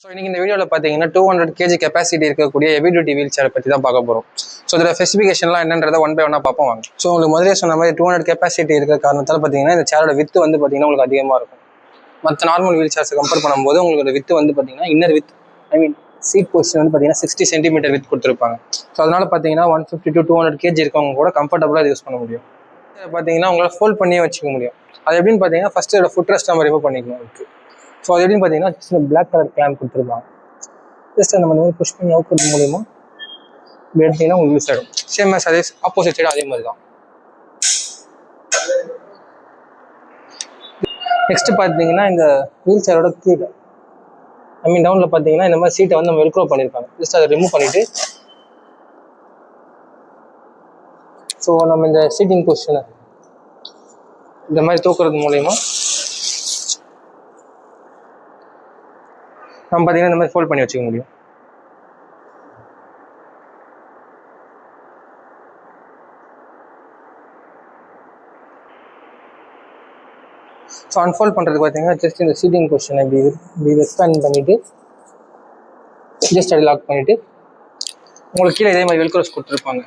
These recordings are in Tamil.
ஸோ இன்னைக்கு இந்த வீடியோவில் பார்த்தீங்கன்னா 200 kg கெப்பாசிட்டி இருக்கக்கூடிய ஹெவி டியூட்டி வீல் சேரை பற்றி தான் பார்க்க போகிறோம். ஸோ இதில் ஸ்பெசிஃபிகேஷன்லாம் என்னன்றதை ஒன் பை ஒன்னாக பார்ப்போம் வாங்க. ஸோ உங்களுக்கு முதலே சொன்ன மாதிரி 200 கெப்பாசிட்டி இருக்கிற காரணத்தால் பார்த்தீங்கன்னா இந்த சேரோட வித்து வந்து பார்த்தீங்கன்னா உங்களுக்கு அதிகமாக இருக்கும். மற்ற நார்மல் வீல் சேர்ஸை கம்பேர் பண்ணும்போது உங்களுக்கு வித்து வந்து பார்த்தீங்கன்னா இன்னர் வித் சீட் பொசிஷன் வந்து பார்த்தீங்கன்னா 60 சென்டிமீட்டர் வித் கொடுத்துருப்பாங்க. ஸோ அதனால பார்த்தீங்கன்னா 150 to 200 kg இருக்கவங்க கூட கம்ஃபர்டபுளாக யூஸ் பண்ண முடியும். பார்த்தீங்கன்னா உங்களால் ஃபோல்ட் பண்ணியே வச்சுக்க முடியும். அது எப்படின்னு பார்த்தீங்கன்னா ஃபஸ்ட்டு இதோட ஃபுட் ரெஸ்ட் நம்ம ரிமூவ் பண்ணிக்கணும் இருக்குது. ஸோ அது எப்படின்னு பார்த்தீங்கன்னா பிளாக் கலர் கிளாம்ப் கொடுத்துருப்பாங்க. ஜஸ்ட் நம்ம வந்து புஷ் பண்ணி அவுக்கிறது மூலிமா எடுத்தீங்கன்னா உங்களுக்கு யூஸ் ஆகிடும். சேம் அதே ஆப்போசிட் சைடு அதே மாதிரி தான். நெக்ஸ்ட் பார்த்தீங்கன்னா இந்த வீல் சேரோட கீழே டவுனில் பார்த்தீங்கன்னா இந்த மாதிரி சீட்டை வந்து நம்ம வெல்க்ரோ பண்ணியிருப்பாங்க. ஜஸ்ட் அதை ரிமூவ் பண்ணிவிட்டு ஸோ நம்ம இந்த சீட்டிங் பொசிஷனை இந்த மாதிரி தூக்குறது மூலயமா நம்ம பார்த்தீங்கன்னா இந்த மாதிரி ஃபோல்ட் பண்ணி வச்சுக்க முடியும். ஸோ அன்ஃபோல்ட் பண்ணுறதுக்கு பார்த்தீங்கன்னா ஜஸ்ட் இந்த சீட்டிங் பொசிஷனை இப்படி எக்ஸ்பேண்ட் பண்ணிவிட்டு ஜஸ்ட் அதை லாக் பண்ணிவிட்டு உங்களுக்கு கீழே இதே மாதிரி வெல்க்ரோஸ் கொடுத்துருப்பாங்க.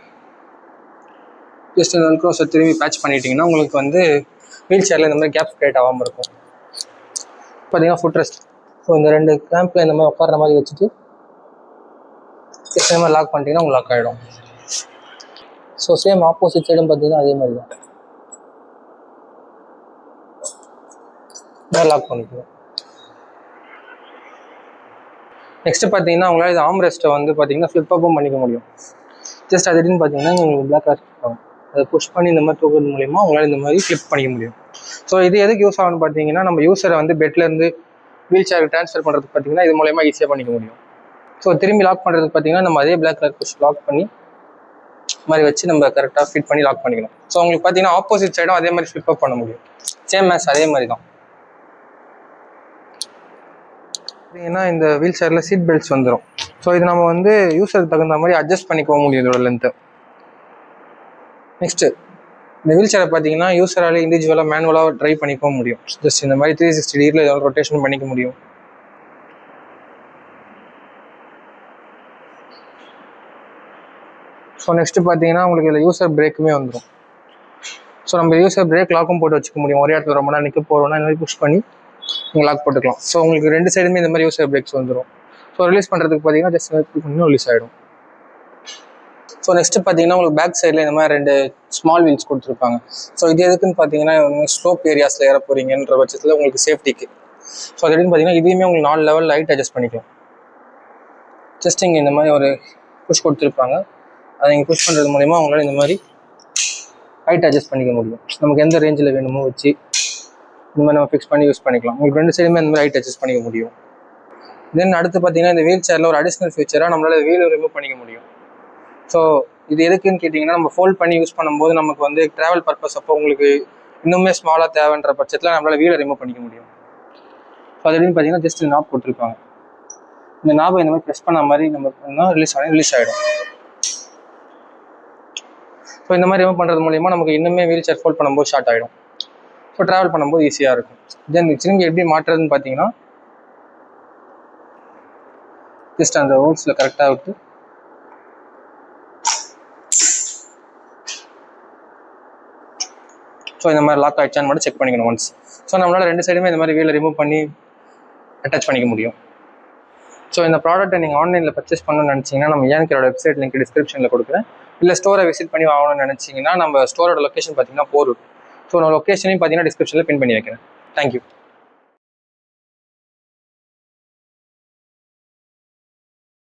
ஜஸ்ட் இந்த வெல்க்ரோஸை திரும்பி பேட்ச் பண்ணிட்டீங்கன்னா உங்களுக்கு வந்து வீல் சேரில் இந்த மாதிரி கேப்ஸ் கிரியேட் ஆகாமல் இருக்கும். பார்த்தீங்கன்னா ஃபுட் ரெஸ்ட். ஸோ இந்த ரெண்டு கிளாம்பில் இந்த மாதிரி உட்கார மாதிரி வச்சுட்டு ஜஸ்ட் இந்த மாதிரி லாக் பண்ணிட்டீங்கன்னா உங்களுக்கு லாக் ஆகிடும். ஸோ சேம் ஆப்போசிட் சைடும் பார்த்தீங்கன்னா அதே மாதிரி தான் லாக் பண்ணிக்குவோம். நெக்ஸ்ட் பார்த்தீங்கன்னா உங்களால் இது ஆர்ம் ரெஸ்ட்டை வந்து பார்த்தீங்கன்னா ஃப்ளிப் அப்பும் பண்ணிக்க முடியும். ஜஸ்ட் அது எப்படின்னு பார்த்தீங்கன்னா உங்களுக்கு பிளாக் கலர் ஆகும். அதை புஷ் பண்ணி இந்த மாதிரி தூக்குறது மூலிமா உங்களால் இந்த மாதிரி ஃப்ளிப் பண்ணிக்க முடியும். ஸோ இது எதுக்கு யூஸ் ஆகும்னு பார்த்தீங்கன்னா நம்ம யூஸரை வந்து பெட்லேருந்து வீல் சேருக்கு ட்ரான்ஸ்ஃபர் பண்ணுறதுக்கு பார்த்தீங்கன்னா இது மூலயமா ஈஸியாக பண்ணிக்க முடியும். ஸோ திரும்பி லாக் பண்ணுறதுக்கு பார்த்தீங்கன்னா நம்ம அதே பிளாக் கலர் புஷ் லாக் பண்ணி மாதிரி வச்சு நம்ம கரெக்டாக ஃபிட் பண்ணி லாக் பண்ணிக்கணும். ஸோ உங்களுக்கு பார்த்தீங்கன்னா ஆப்போசிட் சைடும் அதே மாதிரி ஃப்ளிப் அப் பண்ண முடியும். சேம் மேட்ச் அதே மாதிரி தான். பார்த்தீங்கன்னா இந்த வீல் சேரில் சீட் பெல்ட்ஸ் வந்துடும். ஸோ இது நம்ம வந்து யூஸருக்கு தகுந்த மாதிரி அட்ஜஸ்ட் பண்ணிக்க முடியும் இதோட லென்த்து. நெக்ஸ்ட்டு இந்த வீல் சேரை பார்த்தீங்கன்னா யூஸரால் இண்டிவிஜுவலாக மேனுவலாக ட்ரைவ் பண்ணிக்க முடியும். ஜஸ்ட் இந்த மாதிரி 360 டிகிரியில் ஏதாவது ரொட்டேஷன் பண்ணிக்க முடியும். ஸோ நெக்ஸ்ட்டு பார்த்தீங்கன்னா உங்களுக்கு இதில் யூஸர் பிரேக்குமே வந்துடும். ஸோ நம்ம யூஸர் பிரேக் லாக்கும் போட்டு வச்சுக்க முடியும். ஒரே இடத்துல ரொம்ப நேரம் நிற்க போகிறோம்னா இந்த மாதிரி புஷ் பண்ணி நீங்கள் லாக் போட்டுக்கலாம். ஸோ உங்களுக்கு ரெண்டு சைடுமே இந்த மாதிரி யூஸர் பிரேக்ஸ் வந்துடும். ஸோ ரிலீஸ் பண்ணுறதுக்கு பார்த்தீங்கன்னா ஜஸ்ட் பண்ணி ரிலீஸ் ஆகிடும். ஸோ நெக்ஸ்ட்டு பார்த்தீங்கன்னா உங்களுக்கு பேக் சைடில் இந்த மாதிரி ரெண்டு ஸ்மால் வீல்ஸ் கொடுத்துருப்பாங்க. ஸோ இது எதுக்குன்னு பார்த்தீங்கன்னா ஸ்லோப் ஏரியாஸில் ஏற போகிறீங்கன்ற பட்சத்தில் உங்களுக்கு சேஃப்டிக்கு. ஸோ அது எப்படின்னு பார்த்தீங்கன்னா இதையுமே உங்களுக்கு 4 லெவலில் ஹைட் அட்ஜஸ்ட் பண்ணிக்கலாம். ஜஸ்ட் இங்கே இந்த மாதிரி ஒரு புஷ் கொடுத்துருப்பாங்க. அதை நீங்கள் புஷ் பண்ணுறது மூலிமா உங்களால் இந்த மாதிரி ஹைட் அட்ஜஸ்ட் பண்ணிக்க முடியும். நமக்கு எந்த ரேஞ்சில் வேணுமோ வச்சு இந்த மாதிரி நம்ம ஃபிக்ஸ் பண்ணி யூஸ் பண்ணிக்கலாம். உங்களுக்கு ரெண்டு சைடுமே இந்த மாதிரி ஹைட் அட்ஜஸ்ட் பண்ணிக்க முடியும். தென் அடுத்து பார்த்தீங்கன்னா இந்த வீல் சேரில் ஒரு அடிஷ்னல் ஃபீச்சராக நம்மளால் வீல் ரிமூவ் பண்ணிக்க முடியும். ஸோ இது எதுக்குன்னு கேட்டிங்கன்னா நம்ம ஃபோல்ட் பண்ணி யூஸ் பண்ணும்போது நமக்கு வந்து ட்ராவல் பர்பஸ் அப்போ உங்களுக்கு இன்னுமே ஸ்மாலாக தேவைன்ற பட்சத்தில் நம்மளால் வீலை ரிமூவ் பண்ணிக்க முடியும். ஸோ அது எப்படின்னு பார்த்தீங்கன்னா ஜஸ்ட் நாப் போட்டிருப்பாங்க. இந்த நாபை இந்த மாதிரி ப்ரெஸ் பண்ண மாதிரி நம்ம ரிலீஸ் ஆகிடும். ஸோ இந்த மாதிரி ரிமூவ் பண்ணுறது மூலிமா நமக்கு இன்னுமே வீல் சேர் ஃபோல்ட் பண்ணும்போது ஷார்ட் ஆகிடும். ஸோ ட்ராவல் பண்ணும்போது ஈஸியாக இருக்கும். தென் திரும்பி எப்படி மாட்டுறதுன்னு பார்த்தீங்கன்னா ஜஸ்ட் அந்த ஹோல்ஸில் கரெக்டாக விட்டு ஸோ இந்த மாதிரி லாக் ஆகிடுச்சான்னு மட்டும் செக் பண்ணிக்கணும் ஒன்ஸ். ஸோ நம்மளால் ரெண்டு சைடுமே இந்த மாதிரி வீலை ரிமூவ் பண்ணி அட்டாச் பண்ணிக்க முடியும். ஸோ இந்த ப்ராடக்ட்டை நீங்கள் ஆன்லைனில் பர்ச்சேஸ் பண்ணணும்னு நினச்சிங்கன்னா நம்ம ஏன்கரோட வெப்சைட் லிங்க் டிஸ்கிரிப்ஷனில் கொடுக்குறேன். இல்லை ஸ்டோரை விசிட் பண்ணி வாங்கணும்னு நினச்சிங்கன்னா நம்ம ஸ்டோரோட லொக்கேஷன் பார்த்தீங்கன்னா போரூர். ஸோ நான் லொக்கேஷனையும் பார்த்தீங்கன்னா டிஸ்கிரிப்ஷனில் பின் பண்ணி வைக்கிறேன். தேங்க்யூ.